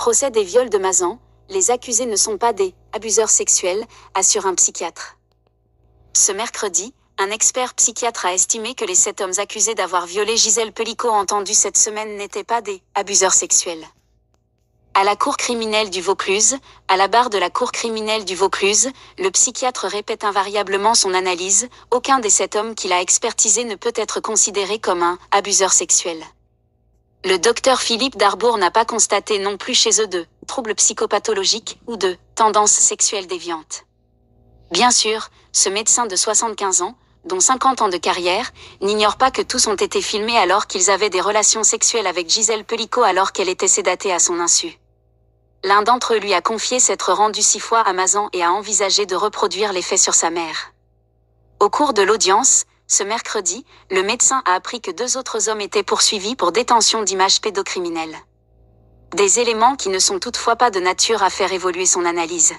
procès des viols de Mazan, les accusés ne sont pas des abuseurs sexuels, assure un psychiatre. Ce mercredi, un expert psychiatre a estimé que les 7 hommes accusés d'avoir violé Gisèle Pelicot entendus cette semaine n'étaient pas des abuseurs sexuels. À la cour criminelle du Vaucluse, à la barre de la cour criminelle du Vaucluse, le psychiatre répète invariablement son analyse, aucun des 7 hommes qu'il a expertisés ne peut être considéré comme un abuseur sexuel. Le docteur Philippe Darbour n'a pas constaté non plus chez eux de troubles psychopathologiques ou de tendances sexuelles déviantes. Bien sûr, ce médecin de 75 ans, dont 50 ans de carrière, n'ignore pas que tous ont été filmés alors qu'ils avaient des relations sexuelles avec Gisèle Pelicot alors qu'elle était sédatée à son insu. L'un d'entre eux lui a confié s'être rendu 6 fois à Mazan et a envisagé de reproduire les faits sur sa mère. Au cours de l'audience, ce mercredi, le médecin a appris que 2 autres hommes étaient poursuivis pour détention d'images pédocriminelles. Des éléments qui ne sont toutefois pas de nature à faire évoluer son analyse.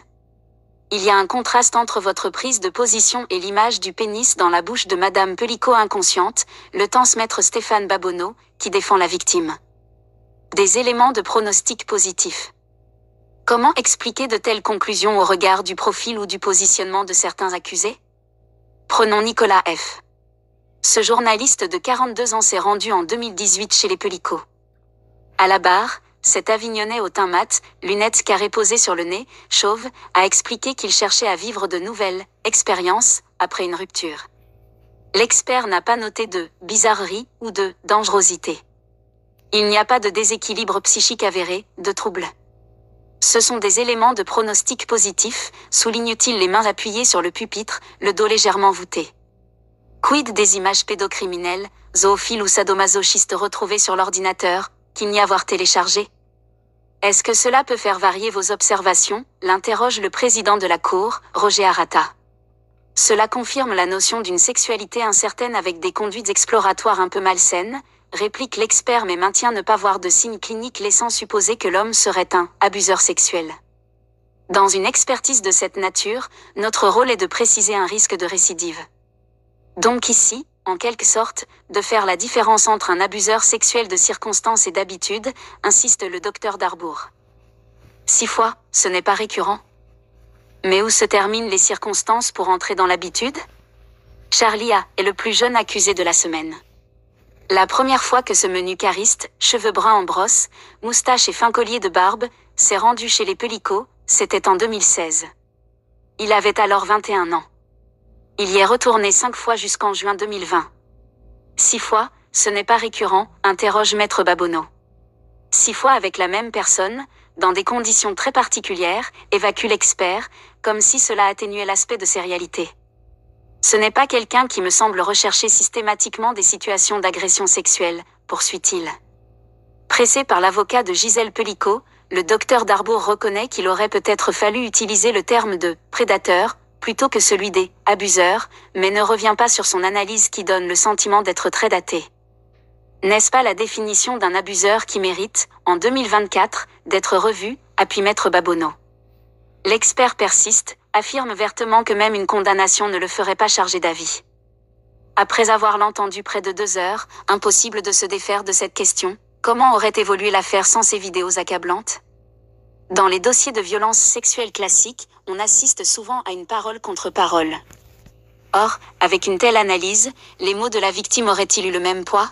Il y a un contraste entre votre prise de position et l'image du pénis dans la bouche de Madame Pelicot inconsciente, le tense maître Stéphane Babonneau, qui défend la victime. Des éléments de pronostic positif. Comment expliquer de telles conclusions au regard du profil ou du positionnement de certains accusés? Prenons Nicolas F. Ce journaliste de 42 ans s'est rendu en 2018 chez les Pelicot. À la barre, cet Avignonnais au teint mat, lunettes carrées posées sur le nez, chauve, a expliqué qu'il cherchait à vivre de nouvelles expériences après une rupture. L'expert n'a pas noté de bizarrerie ou de dangerosité. Il n'y a pas de déséquilibre psychique avéré, de trouble. Ce sont des éléments de pronostic positif, souligne-t-il les mains appuyées sur le pupitre, le dos légèrement voûté. Quid des images pédocriminelles, zoophiles ou sadomasochistes retrouvées sur l'ordinateur, qu'il n'y avoir téléchargé? Est-ce que cela peut faire varier vos observations? L'interroge le président de la Cour, Roger Arata. Cela confirme la notion d'une sexualité incertaine avec des conduites exploratoires un peu malsaines, réplique l'expert mais maintient ne pas voir de signes cliniques laissant supposer que l'homme serait un abuseur sexuel. Dans une expertise de cette nature, notre rôle est de préciser un risque de récidive. Donc ici, en quelque sorte, de faire la différence entre un abuseur sexuel de circonstance et d'habitude, insiste le docteur Darbour. 6 fois, ce n'est pas récurrent. Mais où se terminent les circonstances pour entrer dans l'habitude? Charlie A. est le plus jeune accusé de la semaine. La première fois que ce menu cariste, cheveux bruns en brosse, moustache et fin collier de barbe, s'est rendu chez les Pelicot, c'était en 2016. Il avait alors 21 ans. Il y est retourné 5 fois jusqu'en juin 2020. 6 fois, ce n'est pas récurrent, interroge maître Babonneau. 6 fois avec la même personne, dans des conditions très particulières, évacue l'expert, comme si cela atténuait l'aspect de ses réalités. Ce n'est pas quelqu'un qui me semble rechercher systématiquement des situations d'agression sexuelle, poursuit-il. Pressé par l'avocat de Gisèle Pelicot, le docteur Darbour reconnaît qu'il aurait peut-être fallu utiliser le terme de « prédateur » plutôt que celui des « abuseurs », mais ne revient pas sur son analyse qui donne le sentiment d'être très datée. N'est-ce pas la définition d'un abuseur qui mérite, en 2024, d'être revu, appuie maître Babonneau. L'expert persiste, affirme vertement que même une condamnation ne le ferait pas charger d'avis. Après avoir l'entendu près de 2 heures, impossible de se défaire de cette question, comment aurait évolué l'affaire sans ces vidéos accablantes? Dans les dossiers de violences sexuelles classiques, on assiste souvent à une parole contre parole. Or, avec une telle analyse, les mots de la victime auraient-ils eu le même poids?